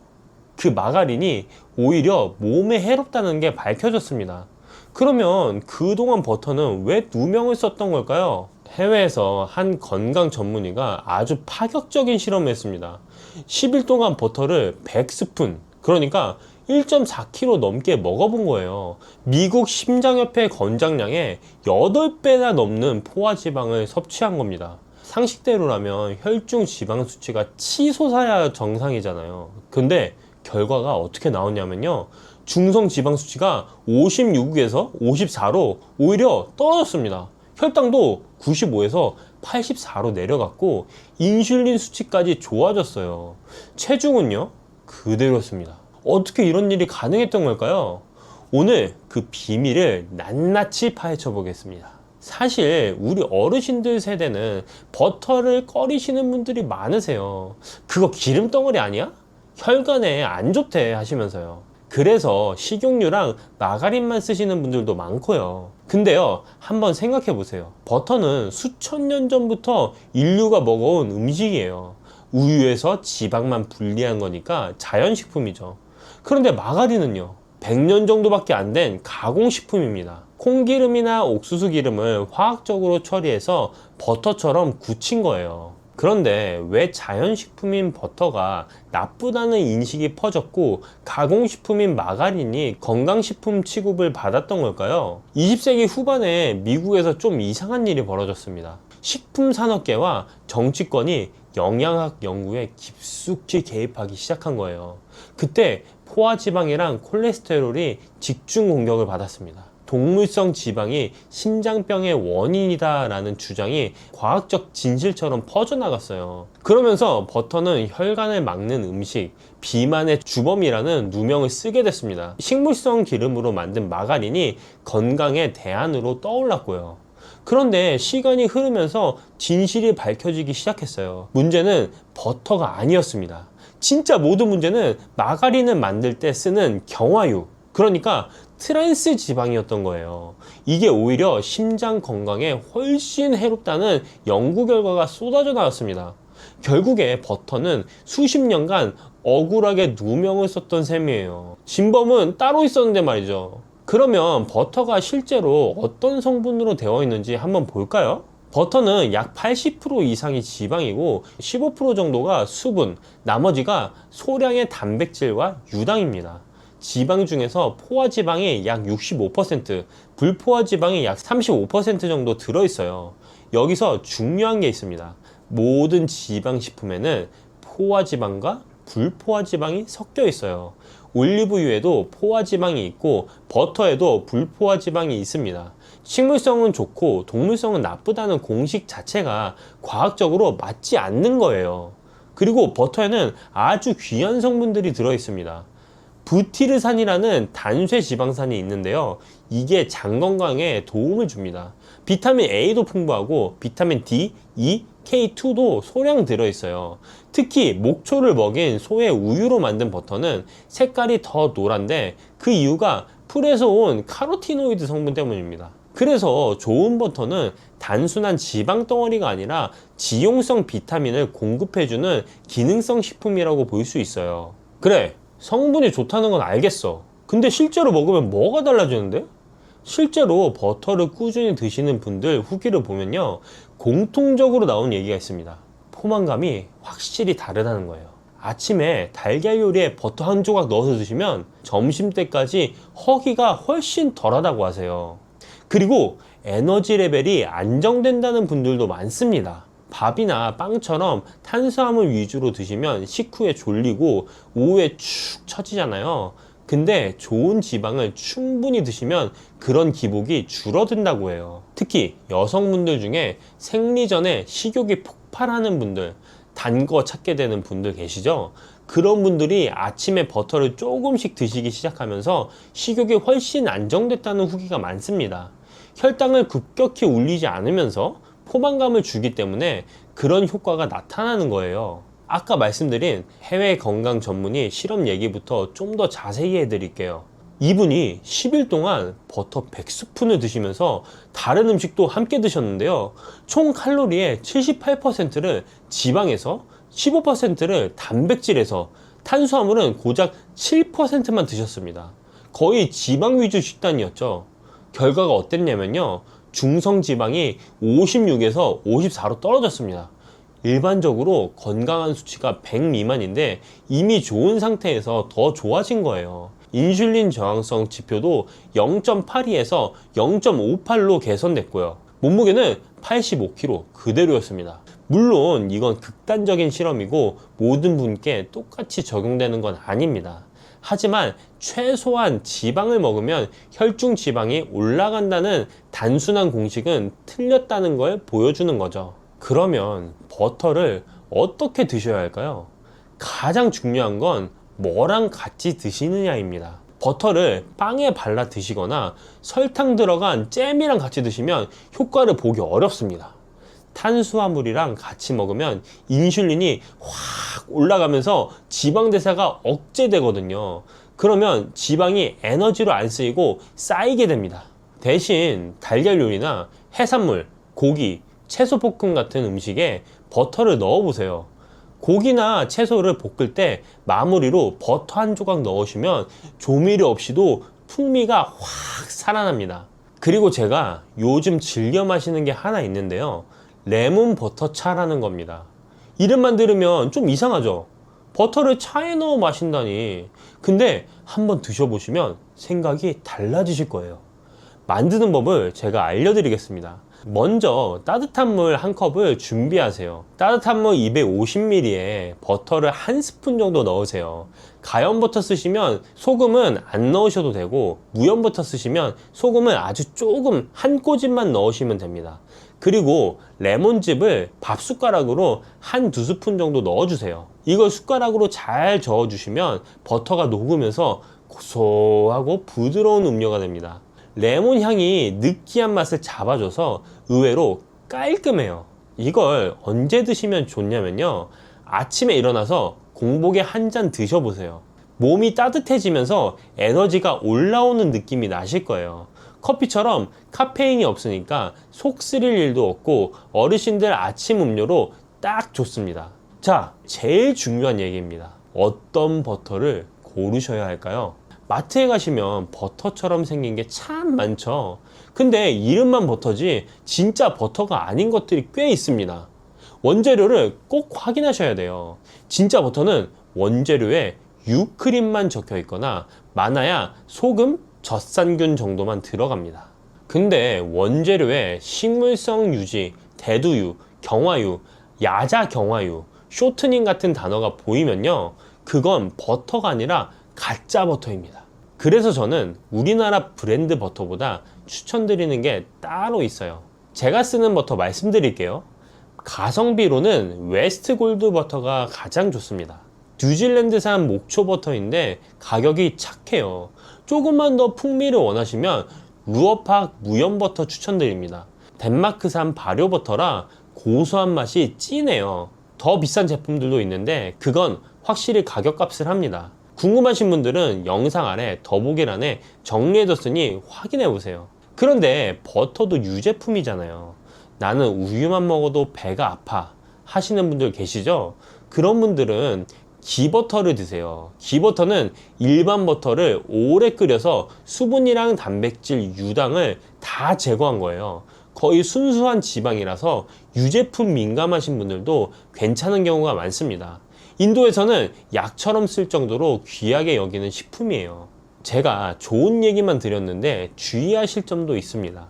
그 마가린이 오히려 몸에 해롭다는 게 밝혀졌습니다. 그러면 그동안 버터는 왜 누명을 썼던 걸까요? 해외에서 한 건강 전문의가 아주 파격적인 실험을 했습니다. 10일 동안 버터를 100스푼, 그러니까 1.4kg 넘게 먹어본 거예요. 미국 심장협회 권장량의 8배나 넘는 포화지방을 섭취한 겁니다. 상식대로라면 혈중 지방 수치가 치솟아야 정상이잖아요. 근데 결과가 어떻게 나왔냐면요, 중성 지방 수치가 56에서 54로 오히려 떨어졌습니다. 혈당도 95에서 84로 내려갔고 인슐린 수치까지 좋아졌어요. 체중은요, 그대로였습니다. 어떻게 이런 일이 가능했던 걸까요? 오늘 그 비밀을 낱낱이 파헤쳐 보겠습니다. 사실 우리 어르신들 세대는 버터를 꺼리시는 분들이 많으세요. 그거 기름 덩어리 아니야? 혈관에 안 좋대 하시면서요. 그래서 식용유랑 마가린만 쓰시는 분들도 많고요. 근데요, 한번 생각해 보세요. 버터는 수천 년 전부터 인류가 먹어온 음식이에요. 우유에서 지방만 분리한 거니까 자연식품이죠. 그런데 마가린은요, 100년 정도밖에 안 된 가공식품입니다. 콩기름이나 옥수수 기름을 화학적으로 처리해서 버터처럼 굳힌 거예요. 그런데 왜 자연식품인 버터가 나쁘다는 인식이 퍼졌고 가공식품인 마가린이 건강식품 취급을 받았던 걸까요? 20세기 후반에 미국에서 좀 이상한 일이 벌어졌습니다. 식품산업계와 정치권이 영양학 연구에 깊숙이 개입하기 시작한 거예요. 그때 포화지방이랑 콜레스테롤이 집중 공격을 받았습니다. 동물성 지방이 심장병의 원인이다 라는 주장이 과학적 진실처럼 퍼져나갔어요. 그러면서 버터는 혈관을 막는 음식, 비만의 주범이라는 누명을 쓰게 됐습니다. 식물성 기름으로 만든 마가린이 건강의 대안으로 떠올랐고요. 그런데 시간이 흐르면서 진실이 밝혀지기 시작했어요. 문제는 버터가 아니었습니다. 진짜 모든 문제는 마가린을 만들 때 쓰는 경화유, 그러니까 트랜스 지방이었던 거예요. 이게 오히려 심장 건강에 훨씬 해롭다는 연구 결과가 쏟아져 나왔습니다. 결국에 버터는 수십 년간 억울하게 누명을 썼던 셈이에요. 진범은 따로 있었는데 말이죠. 그러면 버터가 실제로 어떤 성분으로 되어 있는지 한번 볼까요? 버터는 약 80% 이상이 지방이고 15% 정도가 수분, 나머지가 소량의 단백질과 유당입니다. 지방 중에서 포화지방이 약 65%, 불포화지방이 약 35% 정도 들어있어요. 여기서 중요한 게 있습니다. 모든 지방식품에는 포화지방과 불포화지방이 섞여 있어요. 올리브유에도 포화지방이 있고 버터에도 불포화지방이 있습니다. 식물성은 좋고 동물성은 나쁘다는 공식 자체가 과학적으로 맞지 않는 거예요. 그리고 버터에는 아주 귀한 성분들이 들어있습니다. 부티르산이라는 단쇄 지방산이 있는데요, 이게 장 건강에 도움을 줍니다. 비타민 A도 풍부하고 비타민 D, E, K2도 소량 들어있어요. 특히 목초를 먹인 소의 우유로 만든 버터는 색깔이 더 노란데 그 이유가 풀에서 온 카로티노이드 성분 때문입니다. 그래서 좋은 버터는 단순한 지방 덩어리가 아니라 지용성 비타민을 공급해주는 기능성 식품이라고 볼 수 있어요. 그래, 성분이 좋다는 건 알겠어. 근데 실제로 먹으면 뭐가 달라지는데? 실제로 버터를 꾸준히 드시는 분들 후기를 보면요, 공통적으로 나온 얘기가 있습니다. 포만감이 확실히 다르다는 거예요. 아침에 달걀 요리에 버터 한 조각 넣어서 드시면 점심때까지 허기가 훨씬 덜하다고 하세요. 그리고 에너지 레벨이 안정된다는 분들도 많습니다. 밥이나 빵처럼 탄수화물 위주로 드시면 식후에 졸리고 오후에 축 처지잖아요. 근데 좋은 지방을 충분히 드시면 그런 기복이 줄어든다고 해요. 특히 여성분들 중에 생리 전에 식욕이 폭발하는 분들, 단 거 찾게 되는 분들 계시죠? 그런 분들이 아침에 버터를 조금씩 드시기 시작하면서 식욕이 훨씬 안정됐다는 후기가 많습니다. 혈당을 급격히 올리지 않으면서 포만감을 주기 때문에 그런 효과가 나타나는 거예요. 아까 말씀드린 해외 건강 전문의 실험 얘기부터 좀 더 자세히 해드릴게요. 이분이 10일 동안 버터 100스푼을 드시면서 다른 음식도 함께 드셨는데요. 총 칼로리의 78%를 지방에서 15%를 단백질에서 탄수화물은 고작 7%만 드셨습니다. 거의 지방 위주 식단이었죠. 결과가 어땠냐면요. 중성 지방이 56에서 54로 떨어졌습니다. 일반적으로 건강한 수치가 100 미만인데 이미 좋은 상태에서 더 좋아진 거예요. 인슐린 저항성 지표도 0.82에서 0.58로 개선됐고요. 몸무게는 85kg 그대로였습니다. 물론 이건 극단적인 실험이고 모든 분께 똑같이 적용되는 건 아닙니다. 하지만 최소한 지방을 먹으면 혈중 지방이 올라간다는 단순한 공식은 틀렸다는 걸 보여주는 거죠. 그러면 버터를 어떻게 드셔야 할까요? 가장 중요한 건 뭐랑 같이 드시느냐입니다. 버터를 빵에 발라 드시거나 설탕 들어간 잼이랑 같이 드시면 효과를 보기 어렵습니다. 탄수화물이랑 같이 먹으면 인슐린이 확 올라가면서 지방 대사가 억제되거든요. 그러면 지방이 에너지로 안 쓰이고 쌓이게 됩니다. 대신 달걀 요리나 해산물, 고기, 채소 볶음 같은 음식에 버터를 넣어 보세요. 고기나 채소를 볶을 때 마무리로 버터 한 조각 넣으시면 조미료 없이도 풍미가 확 살아납니다. 그리고 제가 요즘 즐겨 마시는 게 하나 있는데요. 레몬 버터 차라는 겁니다. 이름만 들으면 좀 이상하죠? 버터를 차에 넣어 마신다니. 근데 한번 드셔보시면 생각이 달라지실 거예요. 만드는 법을 제가 알려드리겠습니다. 먼저 따뜻한 물 한 컵을 준비하세요. 따뜻한 물 250ml에 버터를 한 스푼 정도 넣으세요. 가염 버터 쓰시면 소금은 안 넣으셔도 되고 무염 버터 쓰시면 소금을 아주 조금 한 꼬집만 넣으시면 됩니다. 그리고 레몬즙을 밥 숟가락으로 한 두 스푼 정도 넣어주세요. 이걸 숟가락으로 잘 저어주시면 버터가 녹으면서 고소하고 부드러운 음료가 됩니다. 레몬 향이 느끼한 맛을 잡아줘서 의외로 깔끔해요. 이걸 언제 드시면 좋냐면요. 아침에 일어나서 공복에 한 잔 드셔보세요. 몸이 따뜻해지면서 에너지가 올라오는 느낌이 나실 거예요. 커피처럼 카페인이 없으니까 속 쓰릴 일도 없고 어르신들 아침 음료로 딱 좋습니다. 자, 제일 중요한 얘기입니다. 어떤 버터를 고르셔야 할까요? 마트에 가시면 버터처럼 생긴 게 참 많죠. 근데 이름만 버터지 진짜 버터가 아닌 것들이 꽤 있습니다. 원재료를 꼭 확인하셔야 돼요. 진짜 버터는 원재료에 유크림만 적혀 있거나 많아야 소금, 젖산균 정도만 들어갑니다. 근데 원재료에 식물성 유지, 대두유, 경화유, 야자 경화유, 쇼트닝 같은 단어가 보이면요. 그건 버터가 아니라 가짜 버터입니다. 그래서 저는 우리나라 브랜드 버터보다 추천드리는 게 따로 있어요. 제가 쓰는 버터 말씀드릴게요. 가성비로는 웨스트 골드 버터가 가장 좋습니다. 뉴질랜드산 목초 버터인데 가격이 착해요. 조금만 더 풍미를 원하시면 루어팍 무염 버터 추천드립니다. 덴마크산 발효 버터라 고소한 맛이 진해요. 더 비싼 제품들도 있는데 그건 확실히 가격값을 합니다. 궁금하신 분들은 영상 아래 더보기란에 정리해뒀으니 확인해보세요. 그런데 버터도 유제품이잖아요. 나는 우유만 먹어도 배가 아파 하시는 분들 계시죠? 그런 분들은 기버터를 드세요. 기버터는 일반 버터를 오래 끓여서 수분이랑 단백질, 유당을 다 제거한 거예요. 거의 순수한 지방이라서 유제품 민감하신 분들도 괜찮은 경우가 많습니다. 인도에서는 약처럼 쓸 정도로 귀하게 여기는 식품이에요. 제가 좋은 얘기만 드렸는데 주의하실 점도 있습니다.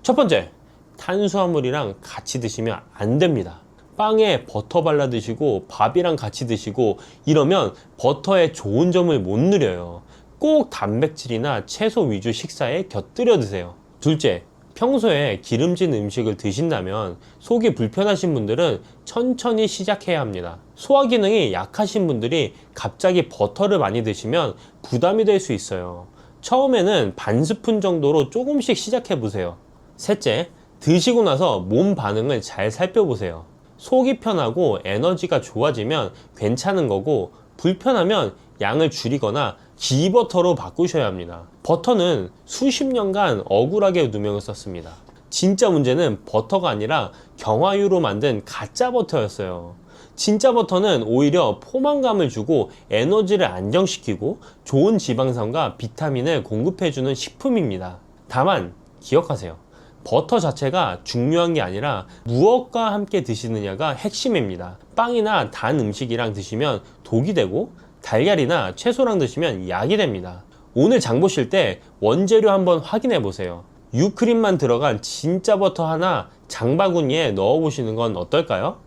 첫 번째, 탄수화물이랑 같이 드시면 안 됩니다. 빵에 버터 발라 드시고 밥이랑 같이 드시고 이러면 버터의 좋은 점을 못 누려요. 꼭 단백질이나 채소 위주 식사에 곁들여 드세요. 둘째, 평소에 기름진 음식을 드신다면 속이 불편하신 분들은 천천히 시작해야 합니다. 소화 기능이 약하신 분들이 갑자기 버터를 많이 드시면 부담이 될 수 있어요. 처음에는 반 스푼 정도로 조금씩 시작해 보세요. 셋째, 드시고 나서 몸 반응을 잘 살펴보세요. 속이 편하고 에너지가 좋아지면 괜찮은 거고, 불편하면 양을 줄이거나 기버터로 바꾸셔야 합니다. 버터는 수십 년간 억울하게 누명을 썼습니다. 진짜 문제는 버터가 아니라 경화유로 만든 가짜 버터였어요. 진짜 버터는 오히려 포만감을 주고 에너지를 안정시키고 좋은 지방산과 비타민을 공급해주는 식품입니다. 다만 기억하세요. 버터 자체가 중요한 게 아니라 무엇과 함께 드시느냐가 핵심입니다. 빵이나 단 음식이랑 드시면 독이 되고, 달걀이나 채소랑 드시면 약이 됩니다. 오늘 장 보실 때 원재료 한번 확인해 보세요. 유크림만 들어간 진짜 버터 하나 장바구니에 넣어 보시는 건 어떨까요?